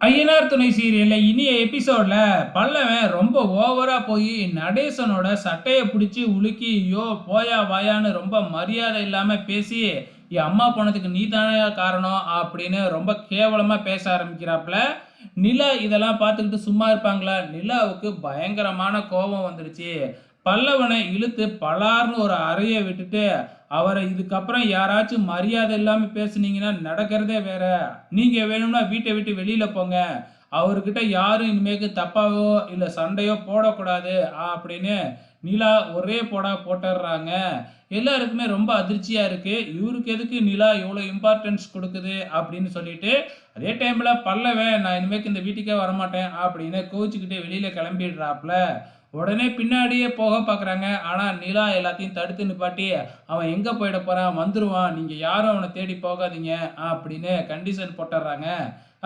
ஐயனார் துணை சீரியல்ல இனிய எபிசோட்ல பல்லவன் ரொம்ப ஓவரா போய் நடேசனோட சட்டையை பிடிச்சி உலுக்கி ஐயோ போயா வாயான்னு ரொம்ப மரியாதை இல்லாம பேசி என் அம்மா போனதுக்கு நீ தானே காரணம் அப்படின்னு ரொம்ப கேவலமா பேச ஆரம்பிக்கிறாப்புல. நிலா இதெல்லாம் பார்த்துக்கிட்டு சும்மா இருப்பாங்களா? நிலாவுக்கு பயங்கரமான கோபம் வந்துருச்சு. பல்லவனை இழுத்து பலார்னு ஒரு அறைய விட்டுட்டு அவரை இதுக்கப்புறம் யாராச்சும் மரியாதை இல்லாம பேசுனீங்கன்னா நடக்கிறதே வேற. நீங்க வேணும்னா வீட்டை விட்டு வெளியில போங்க. அவர்கிட்ட யாரும் இனிமேக்கு தப்பாவோ இல்ல சண்டையோ போடக்கூடாது அப்படின்னு நிலா ஒரே போடா போட்டுடுறாங்க. எல்லாருக்குமே ரொம்ப அதிர்ச்சியா இருக்கு. இவருக்கு எதுக்கு நிலா இவ்வளோ இம்பார்ட்டன்ஸ் கொடுக்குது அப்படின்னு சொல்லிட்டு அதே டைம்ல பல்லவன் நான் இனிமேக்கு இந்த வீட்டுக்கே வரமாட்டேன் அப்படின்னு கோவிச்சுக்கிட்டு வெளியில கிளம்பிடுறாப்புல. உடனே பின்னாடியே போக பார்க்குறாங்க. ஆனா நிலா எல்லாத்தையும் தடுத்து நிப்பாட்டி அவன் எங்க போயிட போறான், வந்துருவான், நீங்க யாரும் அவனை தேடி போகாதீங்க அப்படின்னு கண்டிஷன் போட்டுடுறாங்க.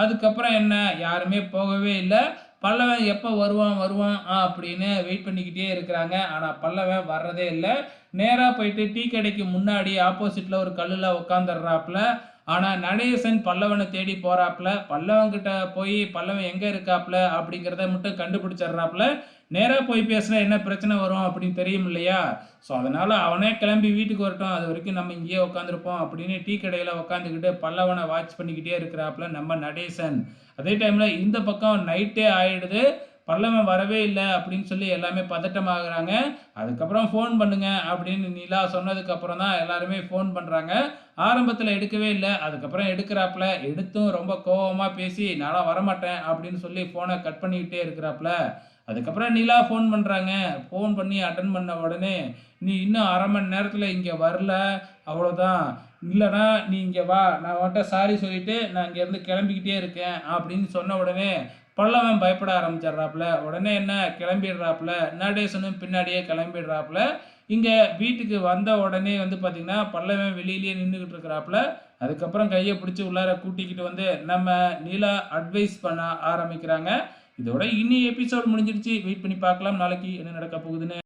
அதுக்கப்புறம் என்ன, யாருமே போகவே இல்லை. பல்லவன் எப்போ வருவான் வருவான் அப்படின்னு வெயிட் பண்ணிக்கிட்டே இருக்கிறாங்க. ஆனா பல்லவன் வர்றதே இல்லை. நேரா போயிட்டு டீ கடைக்கு முன்னாடி ஆப்போசிட்ல ஒரு கல்லுல உட்காந்துடுறாப்புல. ஆனா நடேசன் பல்லவனை தேடி போறாப்புல. பல்லவன் கிட்ட போய் பல்லவன் எங்க இருக்காப்புல அப்படிங்கிறத மட்டும் கண்டுபிடிச்சிடுறாப்புல. நேரா போய் பேசினா என்ன பிரச்சனை வரும் அப்படின்னு தெரியும் இல்லையா? ஸோ அதனால அவனே கிளம்பி வீட்டுக்கு வரட்டும், அது வரைக்கும் நம்ம இங்கேயே உட்காந்துருப்போம் அப்படின்னு டீ கடையில் உட்காந்துக்கிட்டு பல்லவனை வாட்ச் பண்ணிக்கிட்டே இருக்கிறாப்புல நம்ம நடேசன். அதே டைம்ல இந்த பக்கம் நைட்டே ஆயிடுது. பல்லவன் வரவே இல்லை அப்படின்னு சொல்லி எல்லாமே பதட்டமாகறாங்க. அதுக்கப்புறம் ஃபோன் பண்ணுங்க அப்படின்னு நிலா சொன்னதுக்கு அப்புறம் தான் எல்லாருமே ஃபோன் பண்றாங்க. ஆரம்பத்தில் எடுக்கவே இல்லை. அதுக்கப்புறம் எடுக்கிறாப்புல. எடுத்தும் ரொம்ப கோவமா பேசி நான்லாம் வரமாட்டேன் அப்படின்னு சொல்லி ஃபோனை கட் பண்ணிக்கிட்டே இருக்கிறாப்புல. அதுக்கப்புறம் நிலா ஃபோன் பண்ணுறாங்க. ஃபோன் பண்ணி அட்டன் பண்ண உடனே நீ இன்னும் அரை மணி நேரத்தில் இங்கே வரல, அவ்வளோதான். இல்லைனா நீ இங்கே வா, நான் உன்கிட்ட சாரி சொல்லிட்டு நான் இங்கேருந்து கிளம்பிக்கிட்டே இருக்கேன் அப்படின்னு சொன்ன உடனே பல்லவன் பயப்பட ஆரம்பிச்சிடுறாப்புல. உடனே என்ன கிளம்பிடுறாப்புல. நடேசனும் பின்னாடியே கிளம்பிடுறாப்புல. இங்கே வீட்டுக்கு வந்த உடனே வந்து பார்த்திங்கன்னா பல்லவன் வெளியிலேயே நின்றுக்கிட்டு இருக்கிறாப்புல. அதுக்கப்புறம் கையை பிடிச்சி உள்ளார கூட்டிக்கிட்டு வந்து நம்ம நிலா அட்வைஸ் பண்ண ஆரம்பிக்கிறாங்க. இதோட இனி எபிசோட் முடிஞ்சிருச்சு. வெயிட் பண்ணி பார்க்கலாம் நாளைக்கு என்ன நடக்க போகுதுன்னு.